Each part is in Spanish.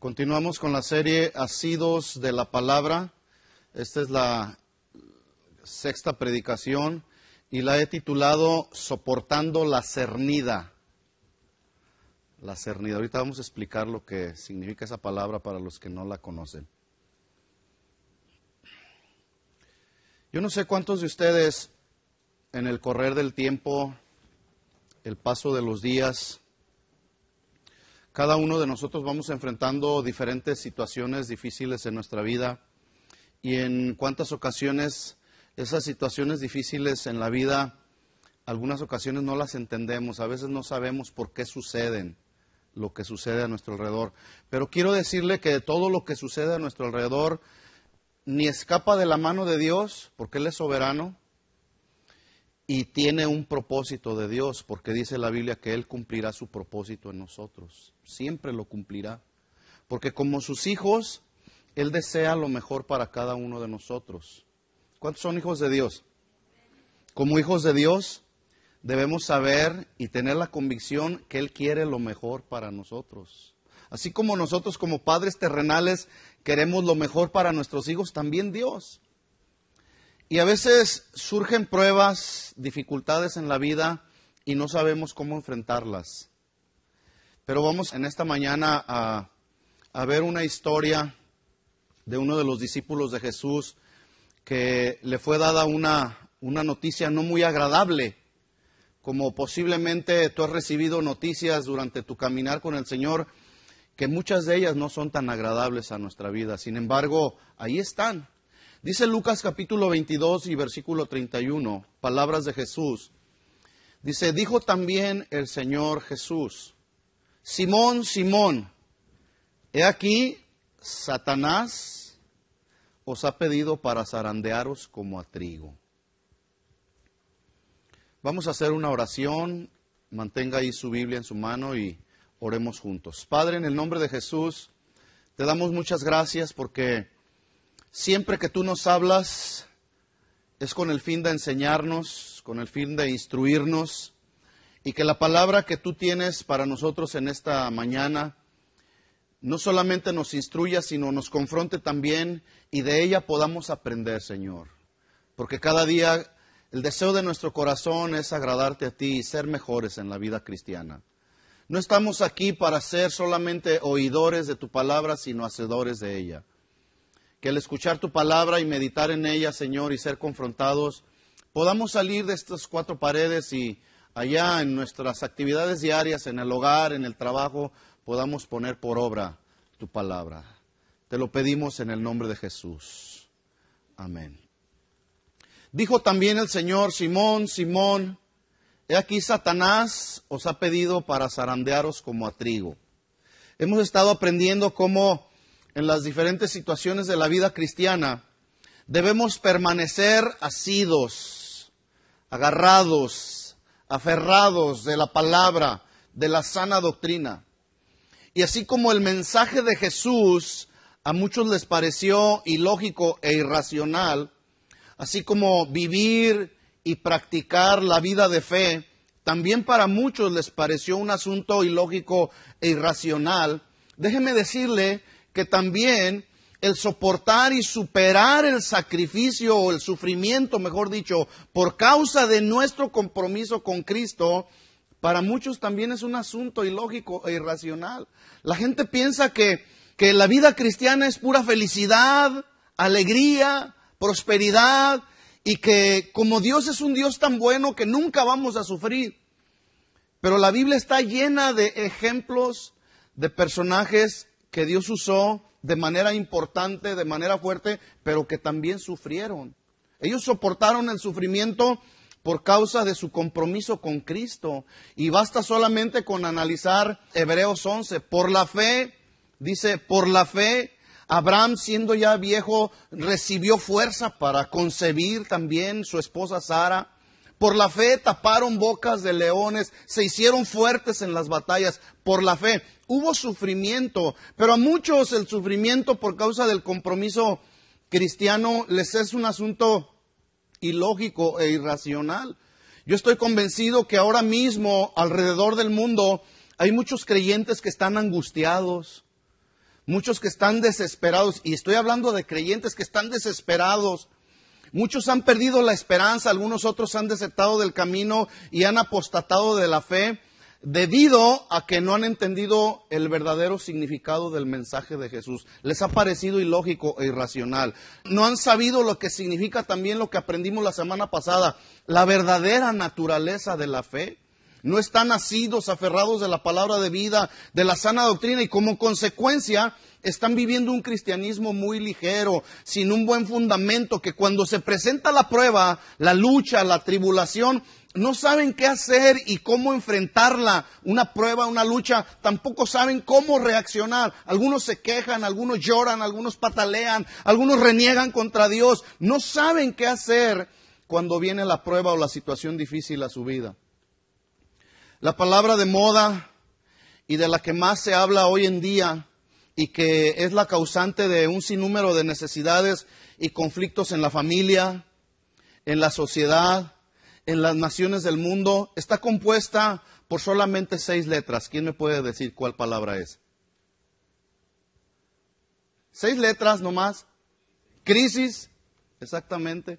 Continuamos con la serie Asidos de la Palabra. Esta es la sexta predicación y la he titulado Soportando la cernida. La cernida. Ahorita vamos a explicar lo que significa esa palabra para los que no la conocen. Yo no sé cuántos de ustedes en el correr del tiempo, el paso de los días, cada uno de nosotros vamos enfrentando diferentes situaciones difíciles en nuestra vida y en cuántas ocasiones esas situaciones difíciles en la vida, algunas ocasiones no las entendemos, a veces no sabemos por qué suceden lo que sucede a nuestro alrededor. Pero quiero decirle que todo lo que sucede a nuestro alrededor ni escapa de la mano de Dios, porque Él es soberano, y tiene un propósito de Dios, porque dice la Biblia que Él cumplirá su propósito en nosotros. Siempre lo cumplirá. Porque como sus hijos, Él desea lo mejor para cada uno de nosotros. ¿Cuántos son hijos de Dios? Como hijos de Dios, debemos saber y tener la convicción que Él quiere lo mejor para nosotros. Así como nosotros como padres terrenales queremos lo mejor para nuestros hijos, también Dios. Y a veces surgen pruebas, dificultades en la vida y no sabemos cómo enfrentarlas. Pero vamos en esta mañana a ver una historia de uno de los discípulos de Jesús que le fue dada una noticia no muy agradable. Como posiblemente tú has recibido noticias durante tu caminar con el Señor, que muchas de ellas no son tan agradables a nuestra vida. Sin embargo, ahí están. Dice Lucas capítulo 22 y versículo 31, palabras de Jesús. Dice, dijo también el Señor Jesús, Simón, Simón, he aquí, Satanás os ha pedido para zarandearos como a trigo. Vamos a hacer una oración, mantenga ahí su Biblia en su mano y oremos juntos. Padre, en el nombre de Jesús, te damos muchas gracias porque siempre que tú nos hablas es con el fin de enseñarnos, con el fin de instruirnos, y que la palabra que tú tienes para nosotros en esta mañana no solamente nos instruya, sino nos confronte también y de ella podamos aprender, Señor. Porque cada día el deseo de nuestro corazón es agradarte a ti y ser mejores en la vida cristiana. No estamos aquí para ser solamente oidores de tu palabra, sino hacedores de ella. Que al escuchar tu palabra y meditar en ella, Señor, y ser confrontados, podamos salir de estas cuatro paredes y allá en nuestras actividades diarias, en el hogar, en el trabajo, podamos poner por obra tu palabra. Te lo pedimos en el nombre de Jesús. Amén. Dijo también el Señor, Simón, Simón, he aquí Satanás os ha pedido para zarandearos como a trigo. Hemos estado aprendiendo cómo en las diferentes situaciones de la vida cristiana debemos permanecer asidos, agarrados, aferrados de la palabra, de la sana doctrina. Y así como el mensaje de Jesús a muchos les pareció ilógico e irracional, así como vivir y practicar la vida de fe, también para muchos les pareció un asunto ilógico e irracional, déjeme decirle que también el soportar y superar el sacrificio o el sufrimiento, mejor dicho, por causa de nuestro compromiso con Cristo, para muchos también es un asunto ilógico e irracional. La gente piensa que la vida cristiana es pura felicidad, alegría, prosperidad, y que como Dios es un Dios tan bueno que nunca vamos a sufrir. Pero la Biblia está llena de ejemplos de personajes que Dios usó de manera importante, de manera fuerte, pero que también sufrieron. Ellos soportaron el sufrimiento por causa de su compromiso con Cristo. Y basta solamente con analizar Hebreos 11. Por la fe, dice, por la fe, Abraham, siendo ya viejo, recibió fuerza para concebir también su esposa Sara. Por la fe taparon bocas de leones, se hicieron fuertes en las batallas. Por la fe hubo sufrimiento, pero a muchos el sufrimiento por causa del compromiso cristiano les es un asunto ilógico e irracional. Yo estoy convencido que ahora mismo alrededor del mundo hay muchos creyentes que están angustiados. muchos que están desesperados, y estoy hablando de creyentes que están desesperados. Muchos han perdido la esperanza, algunos otros han desertado del camino y han apostatado de la fe debido a que no han entendido el verdadero significado del mensaje de Jesús. Les ha parecido ilógico e irracional. No han sabido lo que significa también lo que aprendimos la semana pasada, la verdadera naturaleza de la fe. No están nacidos, aferrados de la palabra de vida, de la sana doctrina, y como consecuencia están viviendo un cristianismo muy ligero, sin un buen fundamento, que cuando se presenta la prueba, la lucha, la tribulación, no saben qué hacer y cómo enfrentarla. Una prueba, una lucha, tampoco saben cómo reaccionar. Algunos se quejan, algunos lloran, algunos patalean, algunos reniegan contra Dios. No saben qué hacer cuando viene la prueba o la situación difícil a su vida. La palabra de moda y de la que más se habla hoy en día y que es la causante de un sinnúmero de necesidades y conflictos en la familia, en la sociedad, en las naciones del mundo, está compuesta por solamente 6 letras. ¿Quién me puede decir cuál palabra es? 6 letras nomás. Crisis, exactamente.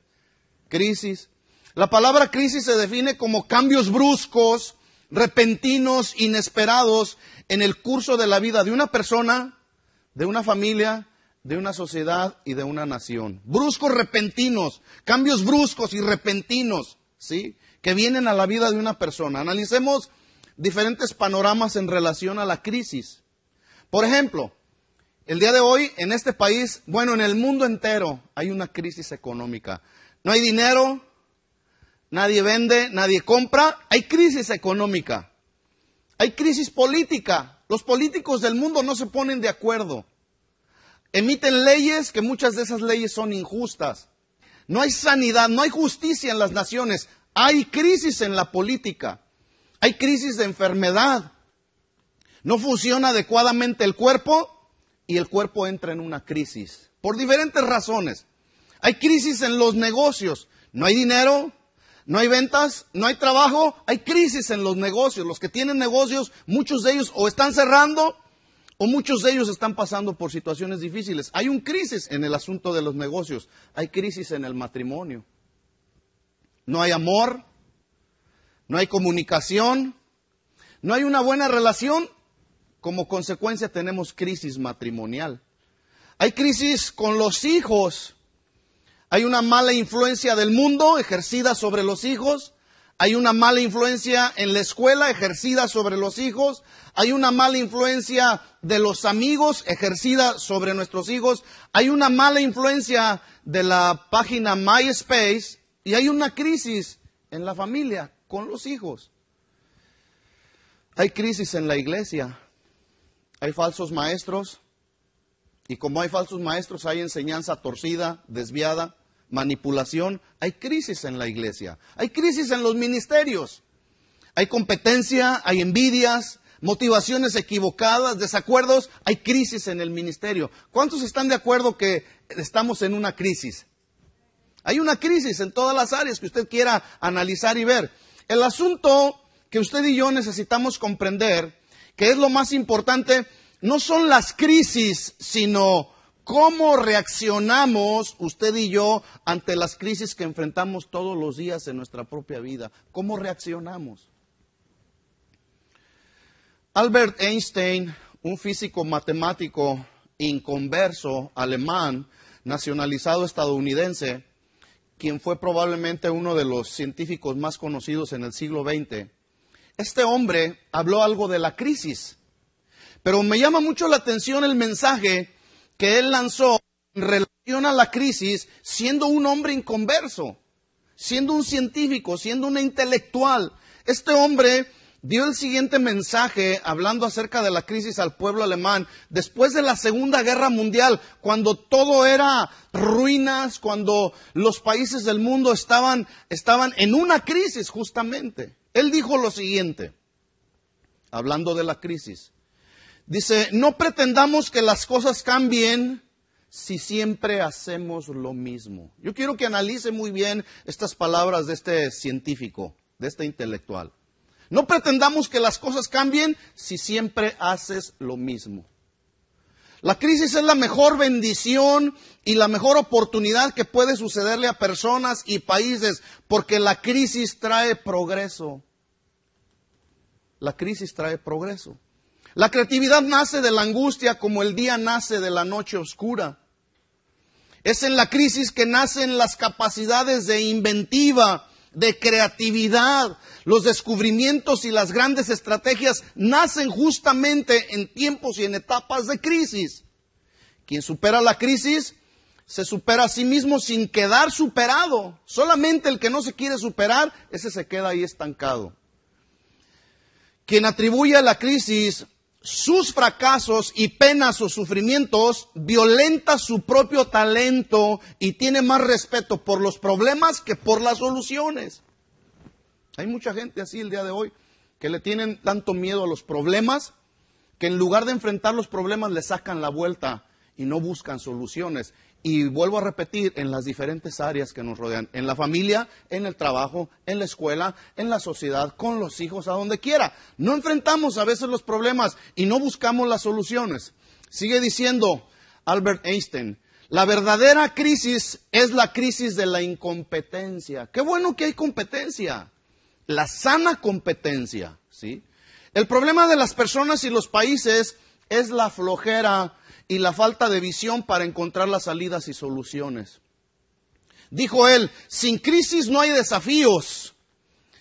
Crisis. La palabra crisis se define como cambios bruscos, repentinos, inesperados en el curso de la vida de una persona, de una familia, de una sociedad y de una nación. Bruscos, repentinos, cambios bruscos y repentinos, ¿sí?, que vienen a la vida de una persona. Analicemos diferentes panoramas en relación a la crisis. Por ejemplo, el día de hoy en este país, bueno, en el mundo entero hay una crisis económica. No hay dinero. Nadie vende, nadie compra, hay crisis económica, hay crisis política. Los políticos del mundo no se ponen de acuerdo. Emiten leyes que muchas de esas leyes son injustas. No hay sanidad, no hay justicia en las naciones. Hay crisis en la política, hay crisis de enfermedad. No funciona adecuadamente el cuerpo y el cuerpo entra en una crisis por diferentes razones. Hay crisis en los negocios, no hay dinero. No hay ventas, no hay trabajo, hay crisis en los negocios. Los que tienen negocios, muchos de ellos o están cerrando o muchos de ellos están pasando por situaciones difíciles. Hay una crisis en el asunto de los negocios, hay crisis en el matrimonio. No hay amor, no hay comunicación, no hay una buena relación. Como consecuencia tenemos crisis matrimonial. Hay crisis con los hijos. Hay una mala influencia del mundo ejercida sobre los hijos. Hay una mala influencia en la escuela ejercida sobre los hijos. Hay una mala influencia de los amigos ejercida sobre nuestros hijos. Hay una mala influencia de la página MySpace. Y hay una crisis en la familia con los hijos. Hay crisis en la iglesia. Hay falsos maestros. Y como hay falsos maestros, hay enseñanza torcida, desviada, manipulación. Hay crisis en la iglesia, hay crisis en los ministerios, hay competencia, hay envidias, motivaciones equivocadas, desacuerdos, hay crisis en el ministerio. ¿Cuántos están de acuerdo que estamos en una crisis? Hay una crisis en todas las áreas que usted quiera analizar y ver. El asunto que usted y yo necesitamos comprender, que es lo más importante, no son las crisis, sino ¿cómo reaccionamos usted y yo ante las crisis que enfrentamos todos los días en nuestra propia vida? ¿Cómo reaccionamos? Albert Einstein, un físico matemático inconverso alemán, nacionalizado estadounidense, quien fue probablemente uno de los científicos más conocidos en el siglo XX, este hombre habló algo de la crisis. Pero me llama mucho la atención el mensaje que él lanzó en relación a la crisis, siendo un hombre inconverso, siendo un científico, siendo un intelectual. Este hombre dio el siguiente mensaje hablando acerca de la crisis al pueblo alemán después de la Segunda Guerra Mundial, cuando todo era ruinas, cuando los países del mundo estaban en una crisis justamente. Él dijo lo siguiente, hablando de la crisis. Dice, no pretendamos que las cosas cambien si siempre hacemos lo mismo. Yo quiero que analice muy bien estas palabras de este científico, de este intelectual. No pretendamos que las cosas cambien si siempre haces lo mismo. La crisis es la mejor bendición y la mejor oportunidad que puede sucederle a personas y países, porque la crisis trae progreso. La crisis trae progreso. La creatividad nace de la angustia como el día nace de la noche oscura. Es en la crisis que nacen las capacidades de inventiva, de creatividad. Los descubrimientos y las grandes estrategias nacen justamente en tiempos y en etapas de crisis. Quien supera la crisis se supera a sí mismo sin quedar superado. Solamente el que no se quiere superar, ese se queda ahí estancado. Quien atribuye a la crisis sus fracasos y penas o sufrimientos, violenta su propio talento y tiene más respeto por los problemas que por las soluciones. Hay mucha gente así el día de hoy que le tienen tanto miedo a los problemas que en lugar de enfrentar los problemas le sacan la vuelta y no buscan soluciones. Y vuelvo a repetir, en las diferentes áreas que nos rodean, en la familia, en el trabajo, en la escuela, en la sociedad, con los hijos, a donde quiera. No enfrentamos a veces los problemas y no buscamos las soluciones. Sigue diciendo Albert Einstein, la verdadera crisis es la crisis de la incompetencia. Qué bueno que hay competencia, la sana competencia, ¿sí? El problema de las personas y los países es la flojera y la falta de visión para encontrar las salidas y soluciones. Dijo él, sin crisis no hay desafíos.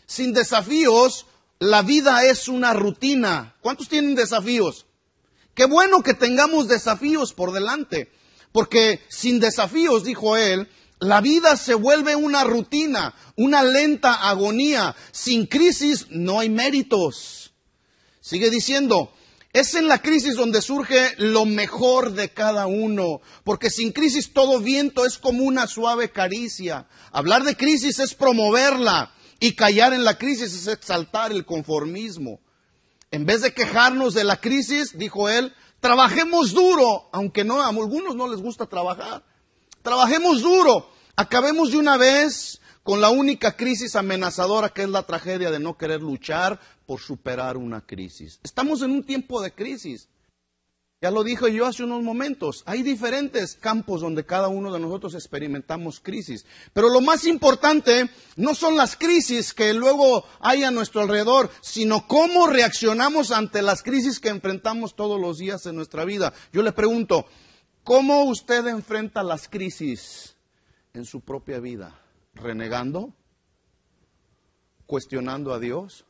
Sin desafíos, la vida es una rutina. ¿Cuántos tienen desafíos? Qué bueno que tengamos desafíos por delante, porque sin desafíos, dijo él, la vida se vuelve una rutina, una lenta agonía. Sin crisis no hay méritos. Sigue diciendo, es en la crisis donde surge lo mejor de cada uno, porque sin crisis todo viento es como una suave caricia. Hablar de crisis es promoverla y callar en la crisis es exaltar el conformismo. En vez de quejarnos de la crisis, dijo él, trabajemos duro, aunque no, a algunos no les gusta trabajar. Trabajemos duro, acabemos de una vez con la única crisis amenazadora que es la tragedia de no querer luchar por superar una crisis. Estamos en un tiempo de crisis. Ya lo dije yo hace unos momentos. Hay diferentes campos donde cada uno de nosotros experimentamos crisis. Pero lo más importante no son las crisis que luego hay a nuestro alrededor, sino cómo reaccionamos ante las crisis que enfrentamos todos los días en nuestra vida. Yo le pregunto, ¿cómo usted enfrenta las crisis en su propia vida? ¿Renegando? ¿Cuestionando a Dios?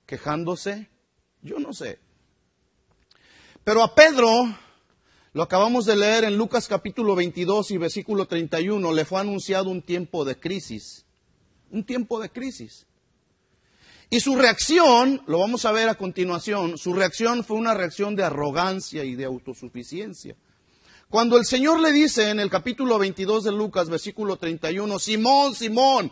¿Quejándose? Yo no sé. Pero a Pedro, lo acabamos de leer en Lucas capítulo 22 y versículo 31, le fue anunciado un tiempo de crisis. Un tiempo de crisis. Y su reacción, lo vamos a ver a continuación, su reacción fue una reacción de arrogancia y de autosuficiencia. Cuando el Señor le dice en el capítulo 22 de Lucas, versículo 31, Simón, Simón,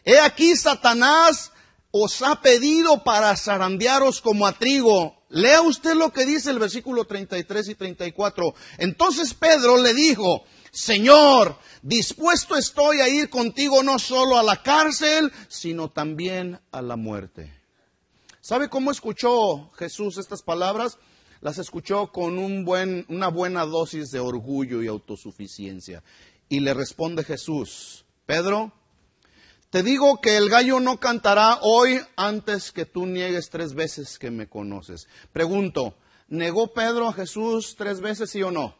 he aquí Satanás os ha pedido para zarandearos como a trigo. Lea usted lo que dice el versículo 33 y 34. Entonces Pedro le dijo, Señor, dispuesto estoy a ir contigo no solo a la cárcel, sino también a la muerte. ¿Sabe cómo escuchó Jesús estas palabras? Las escuchó con una buena dosis de orgullo y autosuficiencia. Y le responde Jesús, Pedro, te digo que el gallo no cantará hoy antes que tú niegues 3 veces que me conoces. Pregunto, ¿negó Pedro a Jesús 3 veces, sí o no?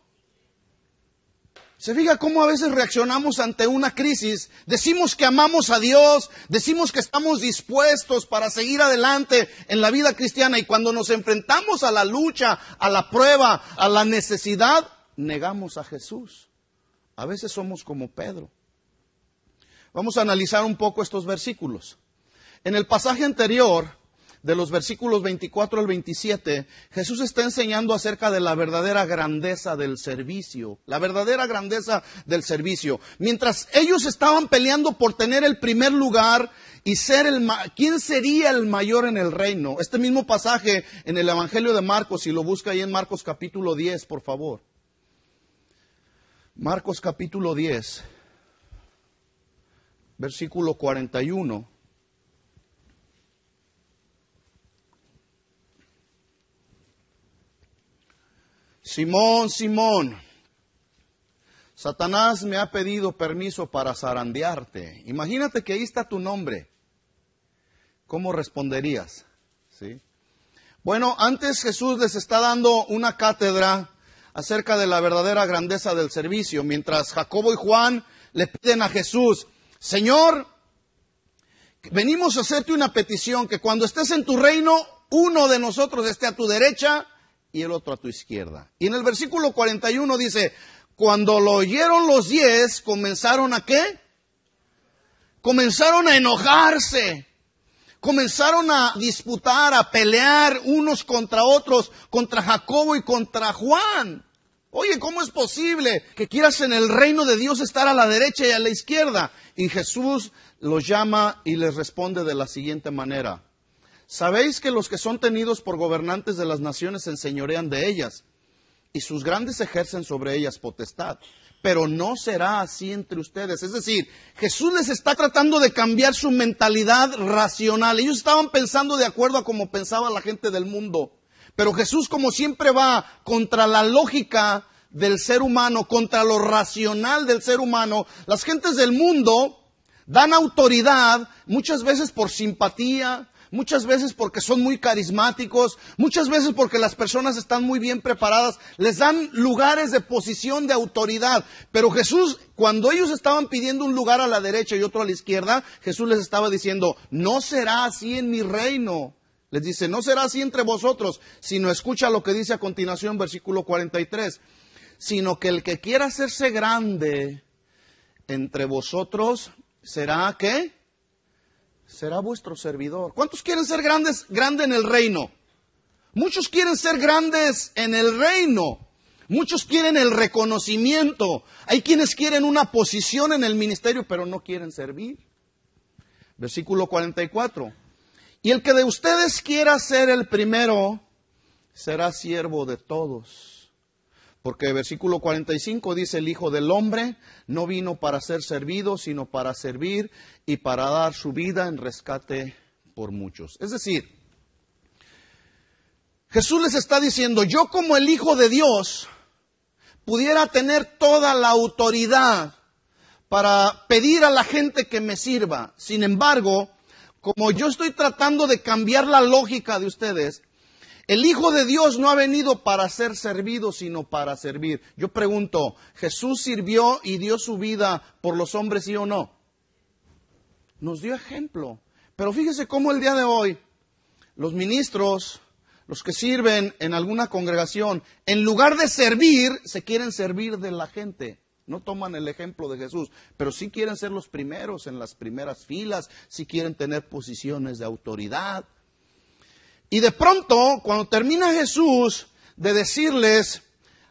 ¿Se fija cómo a veces reaccionamos ante una crisis? Decimos que amamos a Dios, decimos que estamos dispuestos para seguir adelante en la vida cristiana y cuando nos enfrentamos a la lucha, a la prueba, a la necesidad, negamos a Jesús. A veces somos como Pedro. Vamos a analizar un poco estos versículos. En el pasaje anterior, de los versículos 24 al 27, Jesús está enseñando acerca de la verdadera grandeza del servicio. La verdadera grandeza del servicio. Mientras ellos estaban peleando por tener el primer lugar y ser ¿quién sería el mayor en el reino? Este mismo pasaje en el Evangelio de Marcos, si lo busca ahí en Marcos capítulo 10, por favor. Marcos capítulo 10. Versículo 41. Simón, Simón, Satanás me ha pedido permiso para zarandearte. Imagínate que ahí está tu nombre. ¿Cómo responderías? ¿Sí? Bueno, antes Jesús les está dando una cátedra acerca de la verdadera grandeza del servicio, mientras Jacobo y Juan le piden a Jesús, Señor, venimos a hacerte una petición, que cuando estés en tu reino, uno de nosotros esté a tu derecha y el otro a tu izquierda. Y en el versículo 41 dice, cuando lo oyeron los 10, ¿comenzaron a qué? Comenzaron a enojarse. Comenzaron a disputar, a pelear unos contra otros, contra Jacobo y contra Juan. Oye, ¿cómo es posible que quieras en el reino de Dios estar a la derecha y a la izquierda? Y Jesús los llama y les responde de la siguiente manera. ¿Sabéis que los que son tenidos por gobernantes de las naciones se enseñorean de ellas? Y sus grandes ejercen sobre ellas potestad. Pero no será así entre ustedes. Es decir, Jesús les está tratando de cambiar su mentalidad racional. Ellos estaban pensando de acuerdo a cómo pensaba la gente del mundo. Pero Jesús, como siempre, va contra la lógica del ser humano, contra lo racional del ser humano. Las gentes del mundo dan autoridad muchas veces por simpatía, muchas veces porque son muy carismáticos, muchas veces porque las personas están muy bien preparadas, les dan lugares de posición de autoridad. Pero Jesús, cuando ellos estaban pidiendo un lugar a la derecha y otro a la izquierda, Jesús les estaba diciendo, no será así en mi reino. Les dice, no será así entre vosotros, sino escucha lo que dice a continuación, versículo 43, sino que el que quiera hacerse grande entre vosotros, ¿será qué? Será vuestro servidor. ¿Cuántos quieren ser grande en el reino? Muchos quieren ser grandes en el reino. Muchos quieren el reconocimiento. Hay quienes quieren una posición en el ministerio, pero no quieren servir. Versículo 44. Y el que de ustedes quiera ser el primero, será siervo de todos. Porque versículo 45 dice, el Hijo del Hombre no vino para ser servido, sino para servir y para dar su vida en rescate por muchos. Es decir, Jesús les está diciendo, yo como el Hijo de Dios pudiera tener toda la autoridad para pedir a la gente que me sirva. Sin embargo, como yo estoy tratando de cambiar la lógica de ustedes, el Hijo de Dios no ha venido para ser servido, sino para servir. Yo pregunto, ¿Jesús sirvió y dio su vida por los hombres, sí o no? Nos dio ejemplo. Pero fíjese cómo el día de hoy, los ministros, los que sirven en alguna congregación, en lugar de servir, se quieren servir de la gente. No toman el ejemplo de Jesús, pero sí quieren ser los primeros en las primeras filas, sí quieren tener posiciones de autoridad. Y de pronto, cuando termina Jesús de decirles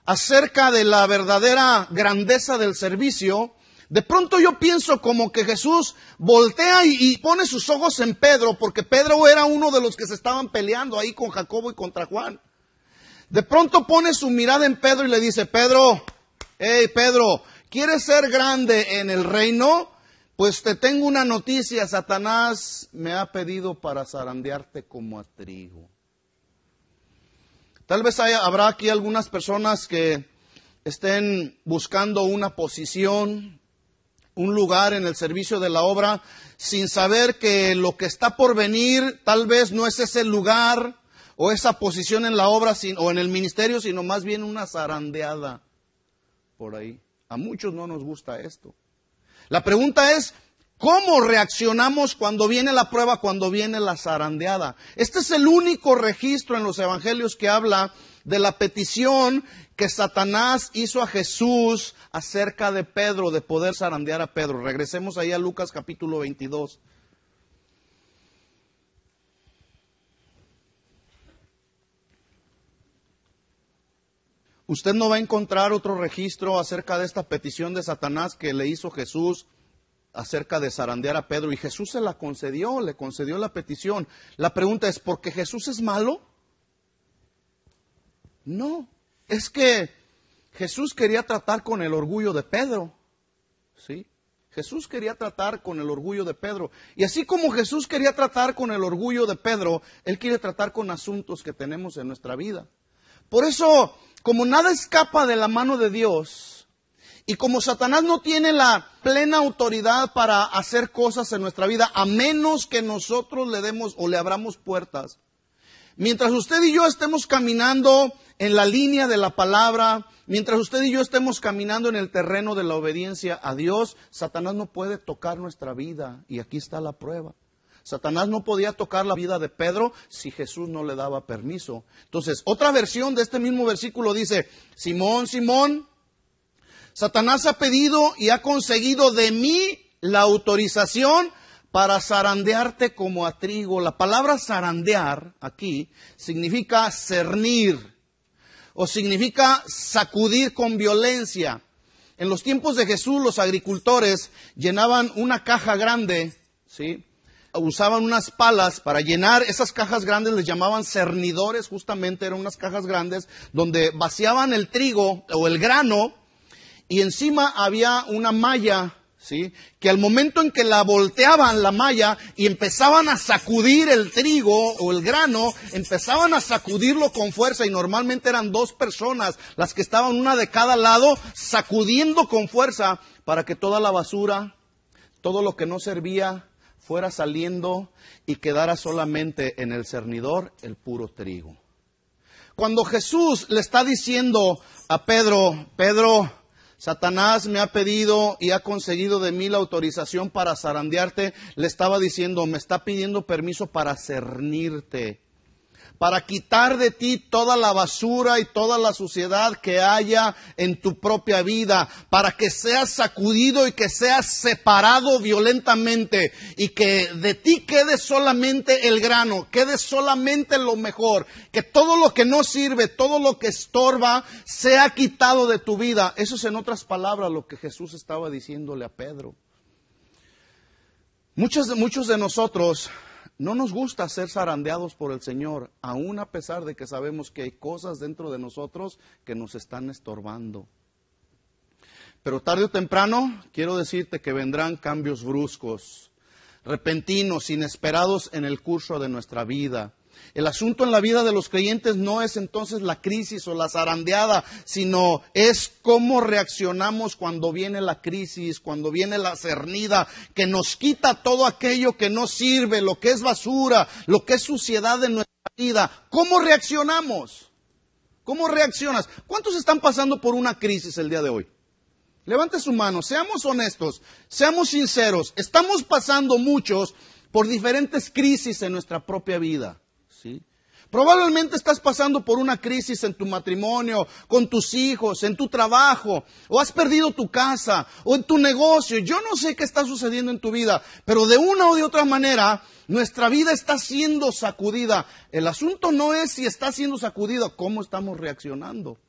acerca de la verdadera grandeza del servicio, de pronto yo pienso como que Jesús voltea y pone sus ojos en Pedro, porque Pedro era uno de los que se estaban peleando ahí con Jacobo y contra Juan. De pronto pone su mirada en Pedro y le dice, Pedro, hey Pedro, ¿quieres ser grande en el reino? Pues te tengo una noticia, Satanás me ha pedido para zarandearte como a trigo. Tal vez habrá aquí algunas personas que estén buscando una posición, un lugar en el servicio de la obra, sin saber que lo que está por venir tal vez no es ese lugar o esa posición en la obra o en el ministerio, sino más bien una zarandeada por ahí. A muchos no nos gusta esto. La pregunta es, ¿cómo reaccionamos cuando viene la prueba, cuando viene la zarandeada? Este es el único registro en los evangelios que habla de la petición que Satanás hizo a Jesús acerca de Pedro, de poder zarandear a Pedro. Regresemos ahí a Lucas capítulo 22. Usted no va a encontrar otro registro acerca de esta petición de Satanás que le hizo Jesús acerca de zarandear a Pedro. Y Jesús se la concedió, le concedió la petición. La pregunta es, ¿por qué Jesús es malo? No, es que Jesús quería tratar con el orgullo de Pedro. ¿Sí? Jesús quería tratar con el orgullo de Pedro. Y así como Jesús quería tratar con el orgullo de Pedro, Él quiere tratar con asuntos que tenemos en nuestra vida. Por eso, como nada escapa de la mano de Dios, y como Satanás no tiene la plena autoridad para hacer cosas en nuestra vida, a menos que nosotros le demos o le abramos puertas, mientras usted y yo estemos caminando en la línea de la palabra, mientras usted y yo estemos caminando en el terreno de la obediencia a Dios, Satanás no puede tocar nuestra vida. Y aquí está la prueba. Satanás no podía tocar la vida de Pedro si Jesús no le daba permiso. Entonces, otra versión de este mismo versículo dice: Simón, Simón, Satanás ha pedido y ha conseguido de mí la autorización para zarandearte como a trigo. La palabra zarandear aquí significa cernir o significa sacudir con violencia. En los tiempos de Jesús, los agricultores llenaban una caja grande, ¿sí? Usaban unas palas para llenar esas cajas grandes, les llamaban cernidores, justamente eran unas cajas grandes donde vaciaban el trigo o el grano y encima había una malla, ¿sí? Que al momento en que la volteaban la malla y empezaban a sacudir el trigo o el grano, empezaban a sacudirlo con fuerza y normalmente eran 2 personas las que estaban una de cada lado sacudiendo con fuerza para que toda la basura, todo lo que no servía, fuera saliendo y quedara solamente en el cernidor el puro trigo. Cuando Jesús le está diciendo a Pedro: Pedro, Satanás me ha pedido y ha conseguido de mí la autorización para zarandearte, le estaba diciendo, me está pidiendo permiso para cernirte, para quitar de ti toda la basura y toda la suciedad que haya en tu propia vida, para que seas sacudido y que seas separado violentamente y que de ti quede solamente el grano, quede solamente lo mejor, que todo lo que no sirve, todo lo que estorba, sea quitado de tu vida. Eso es, en otras palabras, lo que Jesús estaba diciéndole a Pedro. Muchos de nosotros no nos gusta ser zarandeados por el Señor, aún a pesar de que sabemos que hay cosas dentro de nosotros que nos están estorbando. Pero tarde o temprano, quiero decirte que vendrán cambios bruscos, repentinos, inesperados en el curso de nuestra vida. El asunto en la vida de los creyentes no es entonces la crisis o la zarandeada, sino es cómo reaccionamos cuando viene la crisis, cuando viene la cernida, que nos quita todo aquello que no sirve, lo que es basura, lo que es suciedad de nuestra vida. ¿Cómo reaccionamos? ¿Cómo reaccionas? ¿Cuántos están pasando por una crisis el día de hoy? Levante su mano, seamos honestos, seamos sinceros. Estamos pasando muchos por diferentes crisis en nuestra propia vida. ¿Sí? Probablemente estás pasando por una crisis en tu matrimonio, con tus hijos, en tu trabajo, o has perdido tu casa, o en tu negocio. Yo no sé qué está sucediendo en tu vida, pero de una o de otra manera, nuestra vida está siendo sacudida. El asunto no es si está siendo sacudida, cómo estamos reaccionando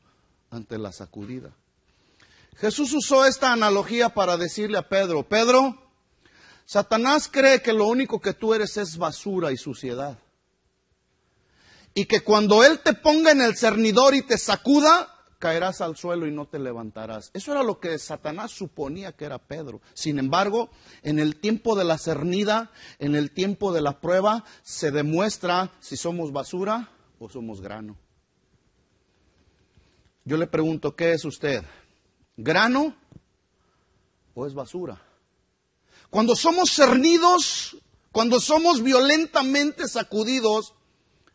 ante la sacudida. Jesús usó esta analogía para decirle a Pedro: Pedro, Satanás cree que lo único que tú eres es basura y suciedad. Y que cuando Él te ponga en el cernidor y te sacuda, caerás al suelo y no te levantarás. Eso era lo que Satanás suponía que era Pedro. Sin embargo, en el tiempo de la cernida, en el tiempo de la prueba, se demuestra si somos basura o somos grano. Yo le pregunto, ¿qué es usted? ¿Grano o es basura? Cuando somos cernidos, cuando somos violentamente sacudidos,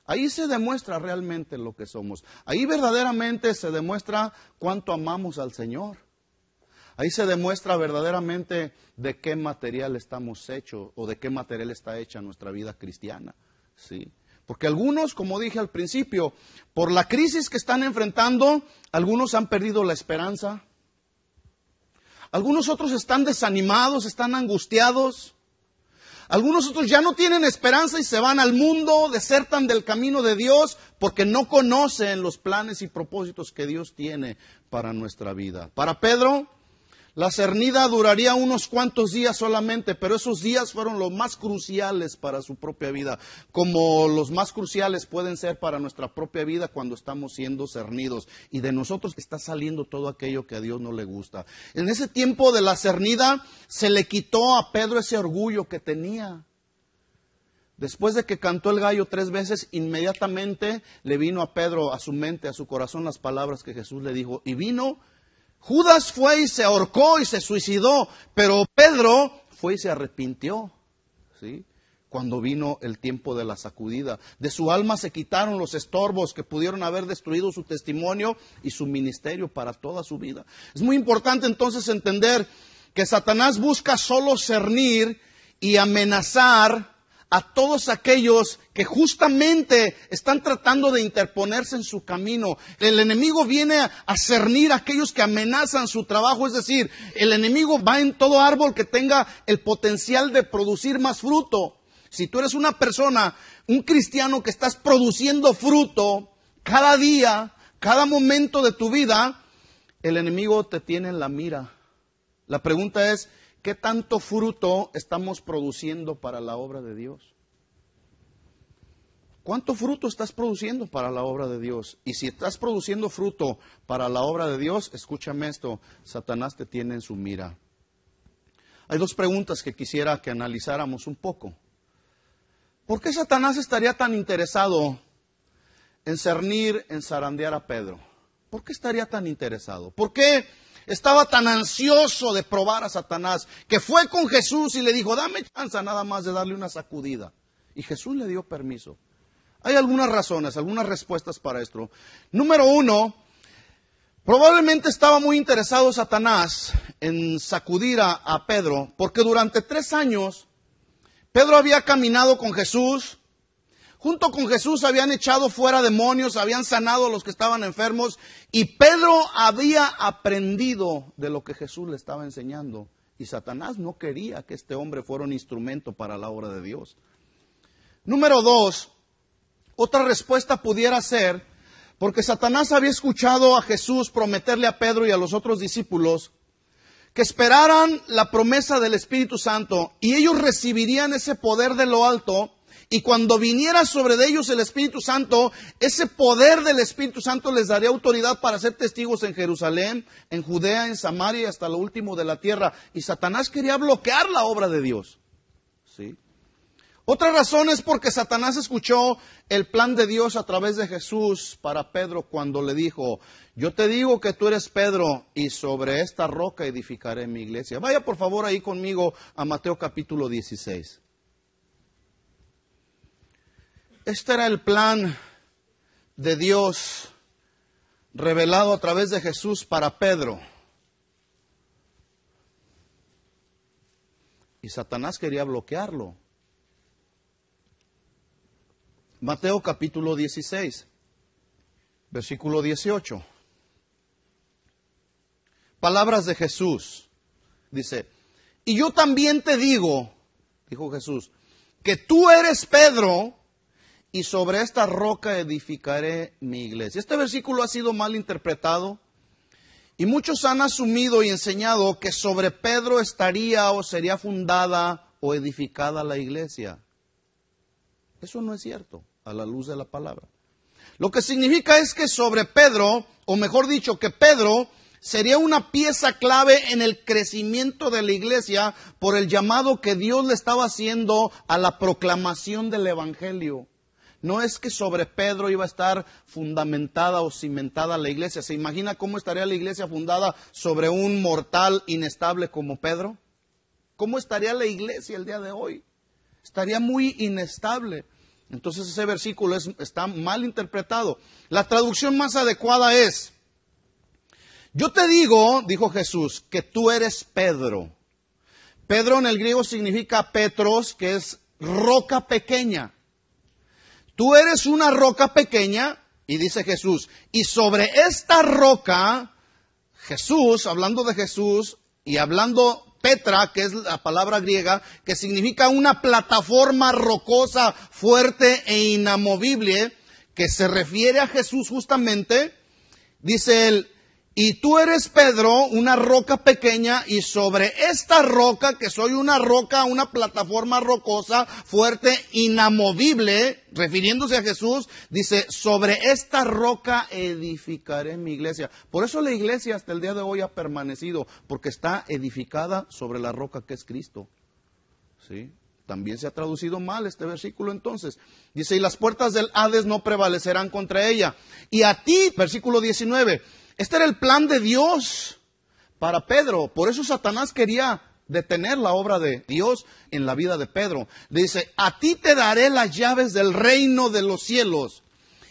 ahí se demuestra realmente lo que somos. Ahí verdaderamente se demuestra cuánto amamos al Señor. Ahí se demuestra verdaderamente de qué material estamos hechos o de qué material está hecha nuestra vida cristiana. ¿Sí? Porque algunos, como dije al principio, por la crisis que están enfrentando, algunos han perdido la esperanza. Algunos otros están desanimados, están angustiados. Algunos otros ya no tienen esperanza y se van al mundo, desertan del camino de Dios porque no conocen los planes y propósitos que Dios tiene para nuestra vida. Para Pedro, la cernida duraría unos cuantos días solamente, pero esos días fueron los más cruciales para su propia vida, como los más cruciales pueden ser para nuestra propia vida cuando estamos siendo cernidos. Y de nosotros está saliendo todo aquello que a Dios no le gusta. En ese tiempo de la cernida se le quitó a Pedro ese orgullo que tenía. Después de que cantó el gallo 3 veces, inmediatamente le vino a Pedro, a su mente, a su corazón, las palabras que Jesús le dijo. Y vino, Judas fue y se ahorcó y se suicidó, pero Pedro fue y se arrepintió, ¿sí? Cuando vino el tiempo de la sacudida. De su alma se quitaron los estorbos que pudieron haber destruido su testimonio y su ministerio para toda su vida. Es muy importante entonces entender que Satanás busca solo cernir y amenazar a todos aquellos que justamente están tratando de interponerse en su camino. El enemigo viene a cernir a aquellos que amenazan su trabajo, es decir, el enemigo va en todo árbol que tenga el potencial de producir más fruto. Si tú eres una persona, un cristiano que estás produciendo fruto cada día, cada momento de tu vida, el enemigo te tiene en la mira. La pregunta es, ¿qué tanto fruto estamos produciendo para la obra de Dios? ¿Cuánto fruto estás produciendo para la obra de Dios? Y si estás produciendo fruto para la obra de Dios, escúchame esto, Satanás te tiene en su mira. Hay 2 preguntas que quisiera que analizáramos un poco. ¿Por qué Satanás estaría tan interesado en cernir, en zarandear a Pedro? ¿Por qué estaría tan interesado? ¿Por qué estaba tan ansioso de probar a Satanás, que fue con Jesús y le dijo, dame chance nada más de darle una sacudida? Y Jesús le dio permiso. Hay algunas razones, algunas respuestas para esto. Número 1, probablemente estaba muy interesado Satanás en sacudir a Pedro, porque durante 3 años Pedro había caminado con Jesús. Junto con Jesús habían echado fuera demonios, habían sanado a los que estaban enfermos, y Pedro había aprendido de lo que Jesús le estaba enseñando. Y Satanás no quería que este hombre fuera un instrumento para la obra de Dios. Número 2, otra respuesta pudiera ser, porque Satanás había escuchado a Jesús prometerle a Pedro y a los otros discípulos que esperaran la promesa del Espíritu Santo, y ellos recibirían ese poder de lo alto. Y cuando viniera sobre de ellos el Espíritu Santo, ese poder del Espíritu Santo les daría autoridad para ser testigos en Jerusalén, en Judea, en Samaria y hasta lo último de la tierra. Y Satanás quería bloquear la obra de Dios, ¿sí? Otra razón es porque Satanás escuchó el plan de Dios a través de Jesús para Pedro cuando le dijo, yo te digo que tú eres Pedro y sobre esta roca edificaré mi iglesia. Vaya por favor ahí conmigo a Mateo capítulo 16. Este era el plan de Dios revelado a través de Jesús para Pedro. Y Satanás quería bloquearlo. Mateo capítulo 16, versículo 18. Palabras de Jesús. Dice, y yo también te digo, dijo Jesús, que tú eres Pedro, y sobre esta roca edificaré mi iglesia. Este versículo ha sido mal interpretado y muchos han asumido y enseñado que sobre Pedro estaría o sería fundada o edificada la iglesia. Eso no es cierto a la luz de la palabra. Lo que significa es que sobre Pedro, o mejor dicho, que Pedro sería una pieza clave en el crecimiento de la iglesia por el llamado que Dios le estaba haciendo a la proclamación del evangelio. No es que sobre Pedro iba a estar fundamentada o cimentada la iglesia. ¿Se imagina cómo estaría la iglesia fundada sobre un mortal inestable como Pedro? ¿Cómo estaría la iglesia el día de hoy? Estaría muy inestable. Entonces ese versículo está mal interpretado. La traducción más adecuada es, yo te digo, dijo Jesús, que tú eres Pedro. Pedro en el griego significa Petros, que es roca pequeña. Tú eres una roca pequeña, y dice Jesús, y sobre esta roca, Jesús, hablando de Jesús, y hablando Petra, que es la palabra griega, que significa una plataforma rocosa, fuerte e inamovible, que se refiere a Jesús justamente, dice él, y tú eres Pedro, una roca pequeña, y sobre esta roca, que soy una roca, una plataforma rocosa, fuerte, inamovible, refiriéndose a Jesús, dice, sobre esta roca edificaré mi iglesia. Por eso la iglesia hasta el día de hoy ha permanecido, porque está edificada sobre la roca que es Cristo. ¿Sí? también se ha traducido mal este versículo entonces. Dice, y las puertas del Hades no prevalecerán contra ella. Y a ti, versículo 19, este era el plan de Dios para Pedro. Por eso Satanás quería detener la obra de Dios en la vida de Pedro. Dice, a ti te daré las llaves del reino de los cielos.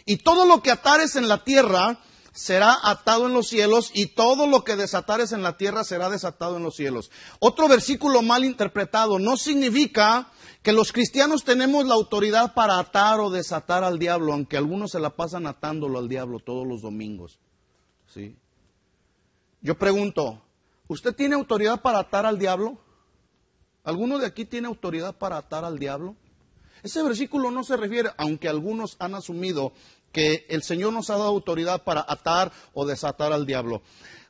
Y todo lo que atares en la tierra será atado en los cielos, y todo lo que desatares en la tierra será desatado en los cielos. Otro versículo mal interpretado. No significa que los cristianos tenemos la autoridad para atar o desatar al diablo, aunque algunos se la pasan atándolo al diablo todos los domingos. ¿Sí? Yo pregunto, ¿usted tiene autoridad para atar al diablo? ¿Alguno de aquí tiene autoridad para atar al diablo? Ese versículo no se refiere, aunque algunos han asumido que el Señor nos ha dado autoridad para atar o desatar al diablo,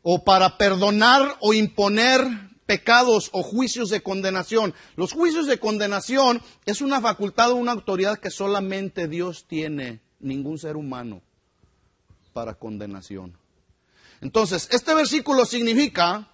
o para perdonar o imponer pecados o juicios de condenación. Los juicios de condenación es una facultad o una autoridad que solamente Dios tiene, ningún ser humano, para condenación. Entonces, este versículo significa,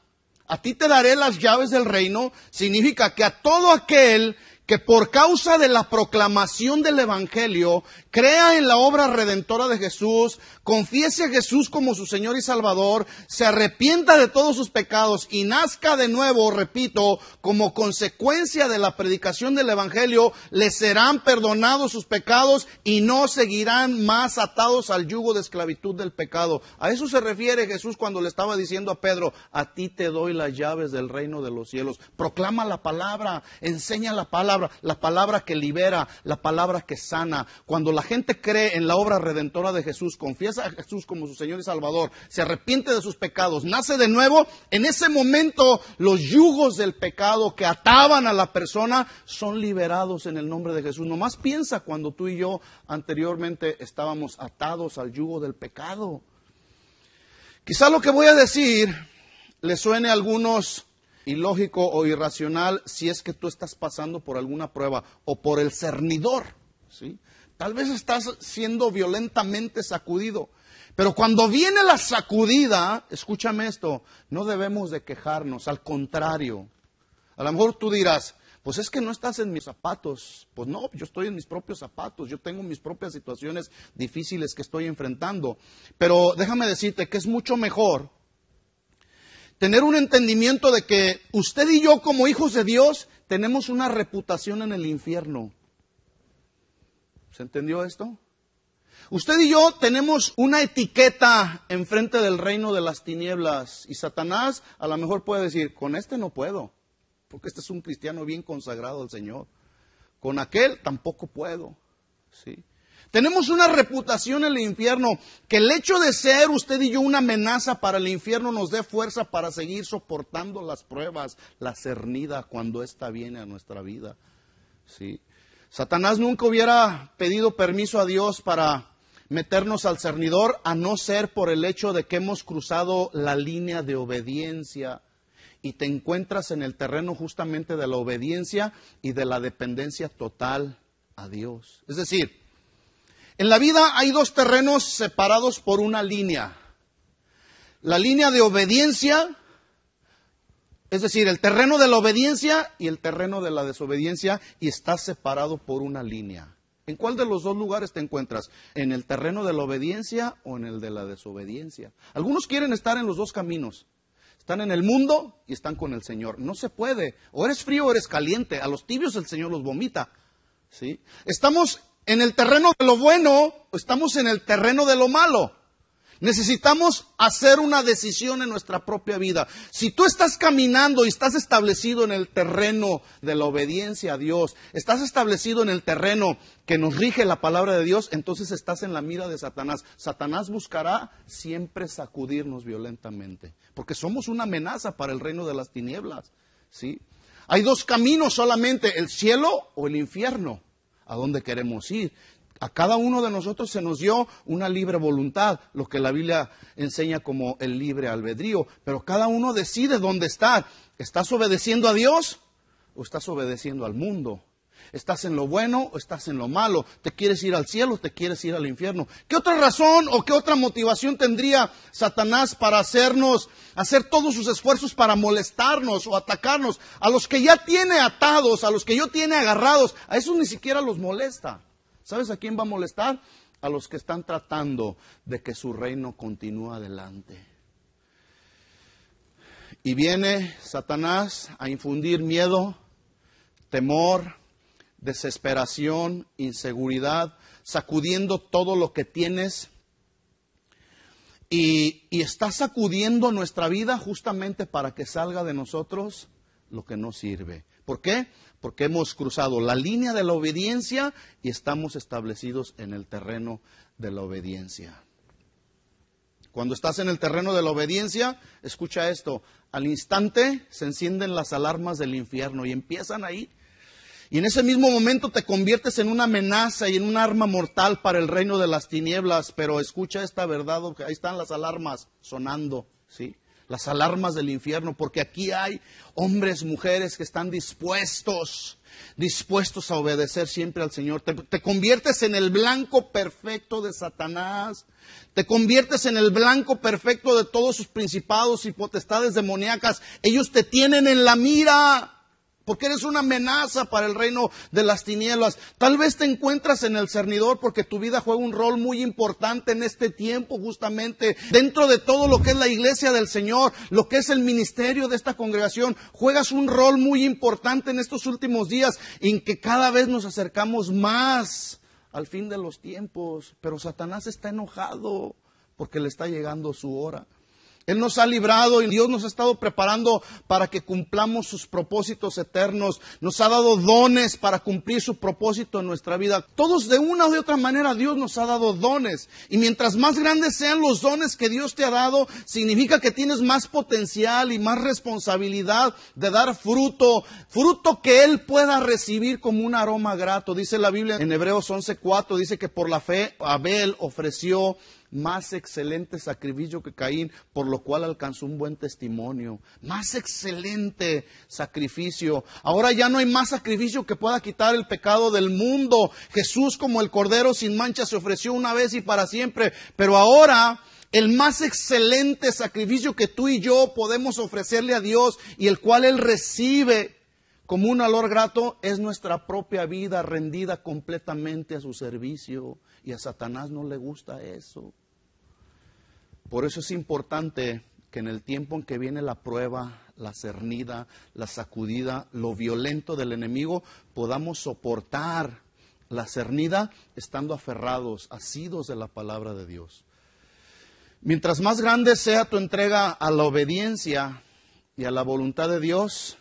a ti te daré las llaves del reino, significa que a todo aquel que por causa de la proclamación del Evangelio crea en la obra redentora de Jesús, confiese a Jesús como su Señor y Salvador, se arrepienta de todos sus pecados y nazca de nuevo, repito, como consecuencia de la predicación del Evangelio, le serán perdonados sus pecados y no seguirán más atados al yugo de esclavitud del pecado. A eso se refiere Jesús cuando le estaba diciendo a Pedro, a ti te doy las llaves del reino de los cielos. Proclama la palabra, enseña la palabra que libera, la palabra que sana. Cuando la gente cree en la obra redentora de Jesús, confiesa a Jesús como su Señor y Salvador, se arrepiente de sus pecados, nace de nuevo, en ese momento los yugos del pecado que ataban a la persona son liberados en el nombre de Jesús. Nomás piensa cuando tú y yo anteriormente estábamos atados al yugo del pecado. Quizá lo que voy a decir le suene a algunos ilógico o irracional si es que tú estás pasando por alguna prueba o por el cernidor, ¿sí? Tal vez estás siendo violentamente sacudido, pero cuando viene la sacudida, escúchame esto, no debemos de quejarnos, al contrario. A lo mejor tú dirás, pues es que no estás en mis zapatos. Pues no, yo estoy en mis propios zapatos, yo tengo mis propias situaciones difíciles que estoy enfrentando, pero déjame decirte que es mucho mejor tener un entendimiento de que usted y yo como hijos de Dios tenemos una reputación en el infierno. ¿Se entendió esto? Usted y yo tenemos una etiqueta enfrente del reino de las tinieblas y Satanás a lo mejor puede decir, con este no puedo, porque este es un cristiano bien consagrado al Señor. Con aquel tampoco puedo, ¿sí? Tenemos una reputación en el infierno, que el hecho de ser usted y yo una amenaza para el infierno nos dé fuerza para seguir soportando las pruebas, la cernida cuando ésta viene a nuestra vida. ¿Sí? Satanás nunca hubiera pedido permiso a Dios para meternos al cernidor, a no ser por el hecho de que hemos cruzado la línea de obediencia y te encuentras en el terreno justamente de la obediencia y de la dependencia total a Dios. Es decir, en la vida hay dos terrenos separados por una línea. La línea de obediencia, es decir, el terreno de la obediencia y el terreno de la desobediencia, y está separado por una línea. ¿En cuál de los dos lugares te encuentras? ¿En el terreno de la obediencia o en el de la desobediencia? Algunos quieren estar en los dos caminos. Están en el mundo y están con el Señor. No se puede. O eres frío o eres caliente. A los tibios el Señor los vomita. ¿Sí? Estamos en el terreno de lo bueno, estamos en el terreno de lo malo. Necesitamos hacer una decisión en nuestra propia vida. Si tú estás caminando y estás establecido en el terreno de la obediencia a Dios, estás establecido en el terreno que nos rige la palabra de Dios, entonces estás en la mira de Satanás. Satanás buscará siempre sacudirnos violentamente, porque somos una amenaza para el reino de las tinieblas, ¿sí? Hay dos caminos solamente, el cielo o el infierno. ¿A dónde queremos ir? A cada uno de nosotros se nos dio una libre voluntad, lo que la Biblia enseña como el libre albedrío, pero cada uno decide dónde estar. ¿Estás obedeciendo a Dios o estás obedeciendo al mundo? ¿Estás en lo bueno o estás en lo malo? ¿Te quieres ir al cielo o te quieres ir al infierno? ¿Qué otra razón o qué otra motivación tendría Satanás para hacer todos sus esfuerzos para molestarnos o atacarnos? A los que ya tiene atados, a los que ya tiene agarrados, a esos ni siquiera los molesta. ¿Sabes a quién va a molestar? A los que están tratando de que su reino continúe adelante. Y viene Satanás a infundir miedo, temor, desesperación, inseguridad, sacudiendo todo lo que tienes. Y está sacudiendo nuestra vida justamente para que salga de nosotros lo que no sirve. ¿Por qué? Porque hemos cruzado la línea de la obediencia y estamos establecidos en el terreno de la obediencia. Cuando estás en el terreno de la obediencia, escucha esto, al instante se encienden las alarmas del infierno y empiezan ahí. Y en ese mismo momento te conviertes en una amenaza y en un arma mortal para el reino de las tinieblas. Pero escucha esta verdad, ahí están las alarmas sonando, ¿sí? Las alarmas del infierno, porque aquí hay hombres, mujeres que están dispuestos a obedecer siempre al Señor. Te conviertes en el blanco perfecto de Satanás. Te conviertes en el blanco perfecto de todos sus principados y potestades demoníacas. Ellos te tienen en la mira, porque eres una amenaza para el reino de las tinieblas. Tal vez te encuentras en el cernidor porque tu vida juega un rol muy importante en este tiempo, justamente. Dentro de todo lo que es la iglesia del Señor, lo que es el ministerio de esta congregación, juegas un rol muy importante en estos últimos días, en que cada vez nos acercamos más al fin de los tiempos. Pero Satanás está enojado porque le está llegando su hora. Él nos ha librado y Dios nos ha estado preparando para que cumplamos sus propósitos eternos. Nos ha dado dones para cumplir su propósito en nuestra vida. Todos de una o de otra manera Dios nos ha dado dones. Y mientras más grandes sean los dones que Dios te ha dado, significa que tienes más potencial y más responsabilidad de dar fruto. Fruto que Él pueda recibir como un aroma grato. Dice la Biblia en Hebreos 11:4, dice que por la fe Abel ofreció más excelente sacrificio que Caín, por lo cual alcanzó un buen testimonio. Más excelente sacrificio. Ahora ya no hay más sacrificio que pueda quitar el pecado del mundo. Jesús, como el Cordero sin mancha, se ofreció una vez y para siempre. Pero ahora el más excelente sacrificio que tú y yo podemos ofrecerle a Dios y el cual Él recibe como un olor grato es nuestra propia vida rendida completamente a su servicio. Y a Satanás no le gusta eso. Por eso es importante que en el tiempo en que viene la prueba, la cernida, la sacudida, lo violento del enemigo, podamos soportar la cernida estando aferrados, asidos de la palabra de Dios. Mientras más grande sea tu entrega a la obediencia y a la voluntad de Dios,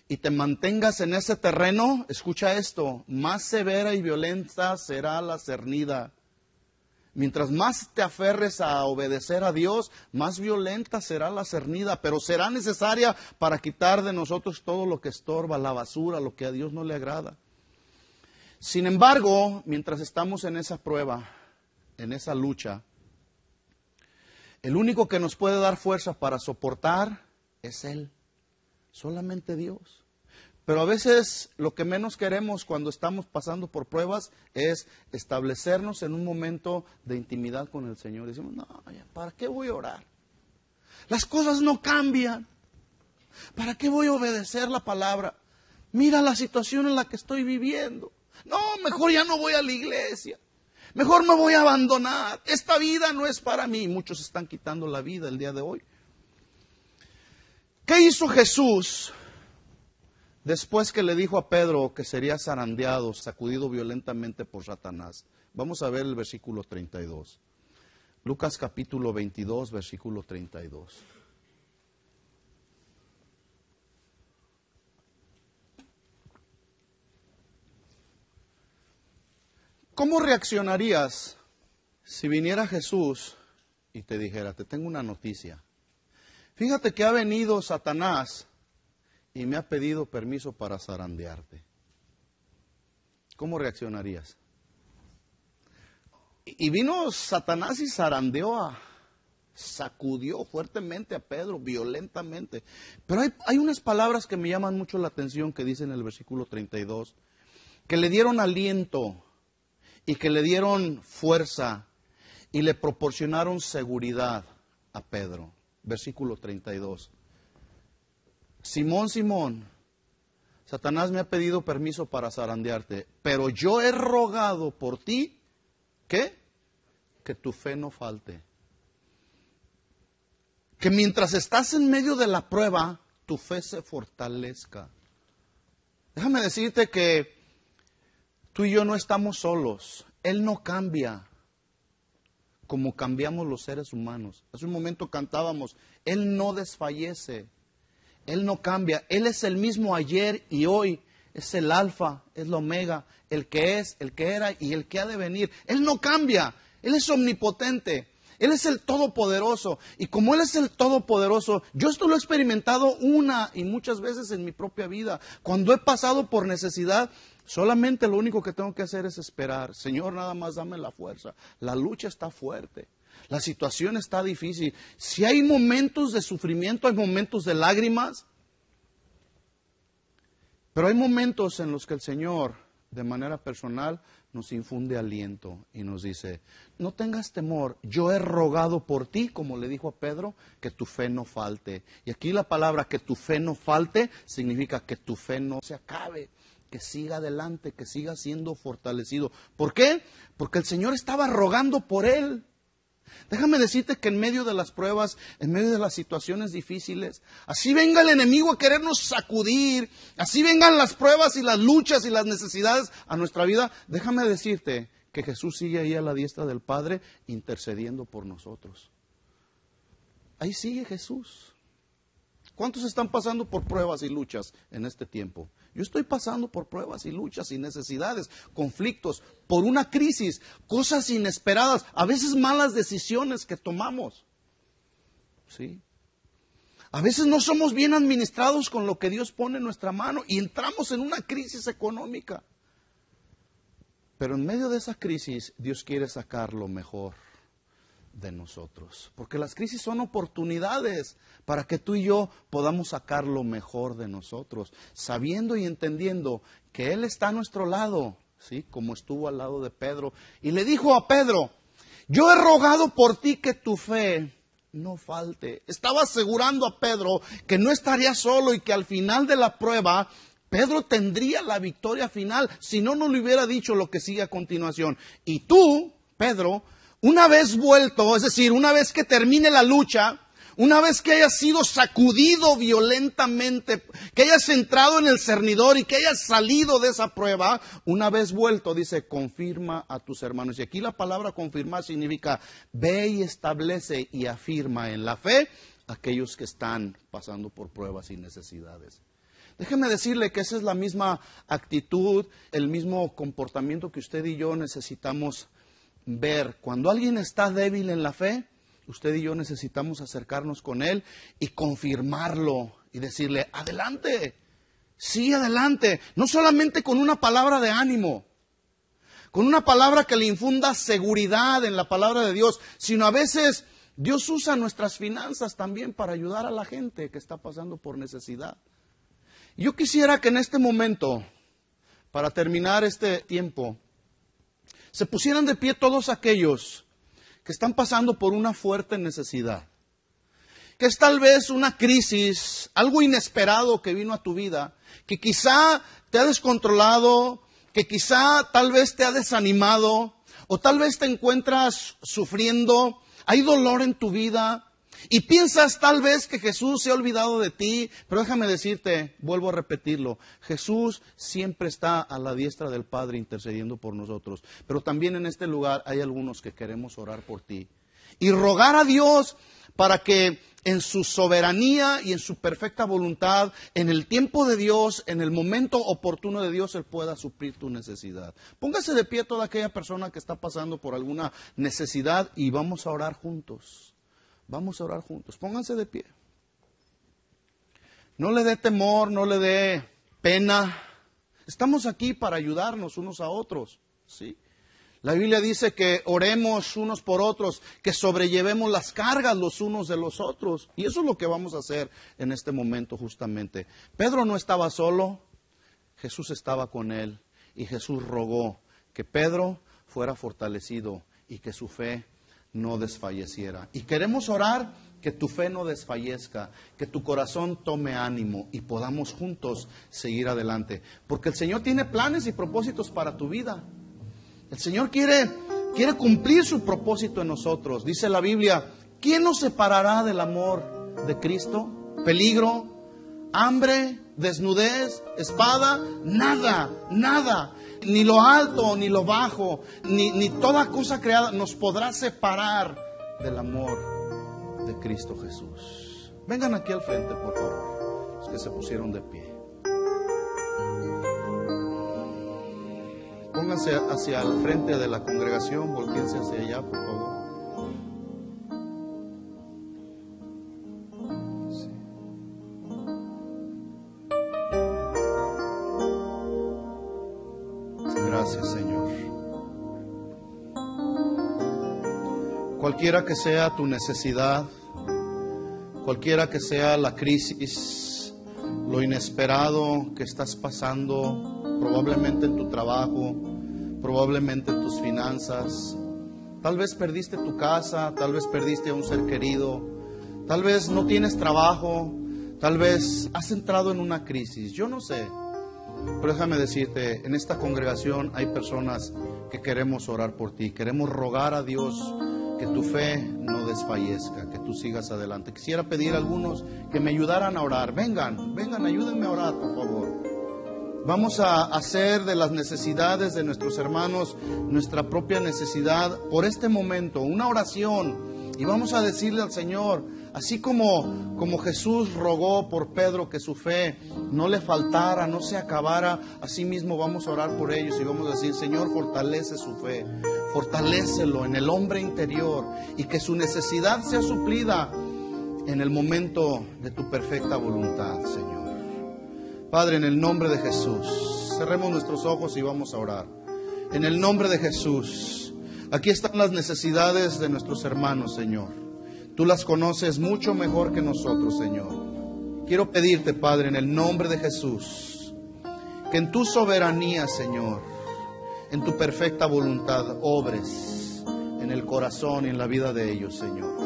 y te mantengas en ese terreno, escucha esto, más severa y violenta será la cernida. Mientras más te aferres a obedecer a Dios, más violenta será la cernida, pero será necesaria para quitar de nosotros todo lo que estorba, la basura, lo que a Dios no le agrada. Sin embargo, mientras estamos en esa prueba, en esa lucha, el único que nos puede dar fuerza para soportar es Él, solamente Dios. Pero a veces lo que menos queremos cuando estamos pasando por pruebas es establecernos en un momento de intimidad con el Señor. Decimos, no, ¿para qué voy a orar? Las cosas no cambian. ¿Para qué voy a obedecer la palabra? Mira la situación en la que estoy viviendo. No, mejor ya no voy a la iglesia. Mejor me voy a abandonar. Esta vida no es para mí. Muchos están quitando la vida el día de hoy. ¿Qué hizo Jesús después que le dijo a Pedro que sería zarandeado, sacudido violentamente por Satanás? Vamos a ver el versículo 32. Lucas capítulo 22, versículo 32. ¿Cómo reaccionarías si viniera Jesús y te dijera, te tengo una noticia? Fíjate que ha venido Satanás y me ha pedido permiso para zarandearte. ¿Cómo reaccionarías? Y vino Satanás y zarandeó sacudió fuertemente a Pedro, violentamente. Pero hay unas palabras que me llaman mucho la atención que dicen en el versículo 32. que le dieron aliento y que le dieron fuerza y le proporcionaron seguridad a Pedro. Versículo 32. Simón, Simón, Satanás me ha pedido permiso para zarandearte, pero yo he rogado por ti, ¿qué? Que tu fe no falte. Que mientras estás en medio de la prueba, tu fe se fortalezca. Déjame decirte que tú y yo no estamos solos. Él no cambia como cambiamos los seres humanos. Hace un momento cantábamos, Él no desfallece. Él no cambia. Él es el mismo ayer y hoy. Es el alfa, es la omega, el que es, el que era y el que ha de venir. Él no cambia. Él es omnipotente. Él es el todopoderoso. Y como Él es el todopoderoso, yo esto lo he experimentado una y muchas veces en mi propia vida. Cuando he pasado por necesidad, solamente lo único que tengo que hacer es esperar. Señor, nada más dame la fuerza. La lucha está fuerte. La situación está difícil. Si hay momentos de sufrimiento, hay momentos de lágrimas. Pero hay momentos en los que el Señor, de manera personal, nos infunde aliento y nos dice, no tengas temor, yo he rogado por ti, como le dijo a Pedro, que tu fe no falte. Y aquí la palabra que tu fe no falte significa que tu fe no se acabe, que siga adelante, que siga siendo fortalecido. ¿Por qué? Porque el Señor estaba rogando por él. Déjame decirte que en medio de las pruebas, en medio de las situaciones difíciles, así venga el enemigo a querernos sacudir, así vengan las pruebas y las luchas y las necesidades a nuestra vida, déjame decirte que Jesús sigue ahí a la diestra del Padre intercediendo por nosotros. Ahí sigue Jesús. ¿Cuántos están pasando por pruebas y luchas en este tiempo? Yo estoy pasando por pruebas y luchas y necesidades, conflictos, por una crisis, cosas inesperadas, a veces malas decisiones que tomamos. ¿Sí? A veces no somos bien administrados con lo que Dios pone en nuestra mano y entramos en una crisis económica. Pero en medio de esa crisis, Dios quiere sacar lo mejor de nosotros, porque las crisis son oportunidades para que tú y yo podamos sacar lo mejor de nosotros, sabiendo y entendiendo que Él está a nuestro lado, ¿sí? Como estuvo al lado de Pedro, y le dijo a Pedro, yo he rogado por ti que tu fe no falte. Estaba asegurando a Pedro que no estaría solo y que al final de la prueba Pedro tendría la victoria final, si no, no le hubiera dicho lo que sigue a continuación. Y tú, Pedro, una vez vuelto, es decir, una vez que termine la lucha, una vez que hayas sido sacudido violentamente, que hayas entrado en el cernidor y que hayas salido de esa prueba, una vez vuelto, dice, confirma a tus hermanos. Y aquí la palabra confirmar significa, ve y establece y afirma en la fe a aquellos que están pasando por pruebas y necesidades. Déjeme decirle que esa es la misma actitud, el mismo comportamiento que usted y yo necesitamos ver. Cuando alguien está débil en la fe, usted y yo necesitamos acercarnos con él y confirmarlo y decirle, adelante, sigue adelante. No solamente con una palabra de ánimo, con una palabra que le infunda seguridad en la palabra de Dios, sino a veces Dios usa nuestras finanzas también para ayudar a la gente que está pasando por necesidad. Yo quisiera que en este momento, para terminar este tiempo, se pusieran de pie todos aquellos que están pasando por una fuerte necesidad, que es tal vez una crisis, algo inesperado que vino a tu vida, que quizá te ha descontrolado, que quizá tal vez te ha desanimado, o tal vez te encuentras sufriendo, hay dolor en tu vida, y piensas tal vez que Jesús se ha olvidado de ti, pero déjame decirte, vuelvo a repetirlo, Jesús siempre está a la diestra del Padre intercediendo por nosotros. Pero también en este lugar hay algunos que queremos orar por ti y rogar a Dios para que en su soberanía y en su perfecta voluntad, en el tiempo de Dios, en el momento oportuno de Dios, Él pueda suplir tu necesidad. Póngase de pie toda aquella persona que está pasando por alguna necesidad y vamos a orar juntos. Vamos a orar juntos. Pónganse de pie. No le dé temor, no le dé pena. Estamos aquí para ayudarnos unos a otros, ¿sí? La Biblia dice que oremos unos por otros, que sobrellevemos las cargas los unos de los otros. Y eso es lo que vamos a hacer en este momento justamente. Pedro no estaba solo, Jesús estaba con él. Y Jesús rogó que Pedro fuera fortalecido y que su fe no desfalleciera. Y queremos orar que tu fe no desfallezca, que tu corazón tome ánimo y podamos juntos seguir adelante. Porque el Señor tiene planes y propósitos para tu vida. El Señor quiere cumplir su propósito en nosotros. Dice la Biblia, ¿quién nos separará del amor de Cristo? ¿Peligro? ¿Hambre? ¿Desnudez? ¿Espada? Nada, nada. Ni lo alto, ni lo bajo, ni toda cosa creada nos podrá separar del amor de Cristo Jesús. Vengan aquí al frente, por favor, los que se pusieron de pie. Pónganse hacia el frente de la congregación, volquense hacia allá, por favor. Sí. Gracias, Señor. Cualquiera que sea tu necesidad, cualquiera que sea la crisis, lo inesperado que estás pasando, probablemente en tu trabajo, probablemente en tus finanzas, tal vez perdiste tu casa, tal vez perdiste a un ser querido, tal vez no tienes trabajo, tal vez has entrado en una crisis, yo no sé. Pero déjame decirte, en esta congregación hay personas que queremos orar por ti, queremos rogar a Dios que tu fe no desfallezca, que tú sigas adelante. Quisiera pedir a algunos que me ayudaran a orar. Vengan, ayúdenme a orar, por favor. Vamos a hacer de las necesidades de nuestros hermanos nuestra propia necesidad por este momento, una oración. Y vamos a decirle al Señor, así como Jesús rogó por Pedro que su fe no le faltara, no se acabara, así mismo vamos a orar por ellos y vamos a decir, Señor, fortalece su fe, fortalécelo en el hombre interior y que su necesidad sea suplida en el momento de tu perfecta voluntad, Señor. Padre, en el nombre de Jesús, cerremos nuestros ojos y vamos a orar. En el nombre de Jesús, aquí están las necesidades de nuestros hermanos, Señor. Tú las conoces mucho mejor que nosotros, Señor. Quiero pedirte, Padre, en el nombre de Jesús, que en tu soberanía, Señor, en tu perfecta voluntad, obres en el corazón y en la vida de ellos, Señor.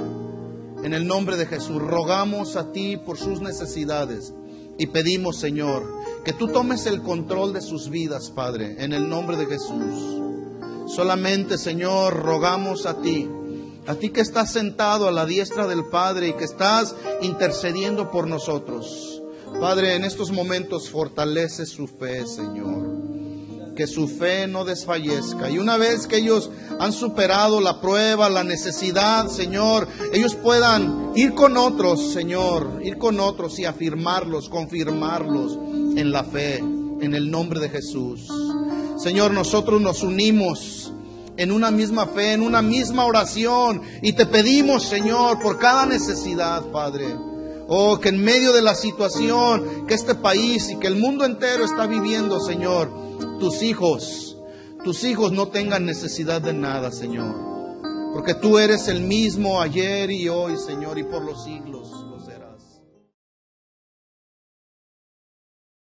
En el nombre de Jesús, rogamos a ti por sus necesidades y pedimos, Señor, que tú tomes el control de sus vidas, Padre, en el nombre de Jesús. Solamente, Señor, rogamos a ti que estás sentado a la diestra del Padre y que estás intercediendo por nosotros. Padre, en estos momentos fortalece su fe, Señor. Que su fe no desfallezca. Y una vez que ellos han superado la prueba, la necesidad, Señor, ellos puedan ir con otros, Señor, ir con otros y afirmarlos, confirmarlos en la fe, en el nombre de Jesús. Señor, nosotros nos unimos en una misma fe, en una misma oración y te pedimos, Señor, por cada necesidad, Padre. Oh, que en medio de la situación que este país y que el mundo entero está viviendo, Señor, tus hijos no tengan necesidad de nada, Señor. Porque tú eres el mismo ayer y hoy, Señor, y por los siglos.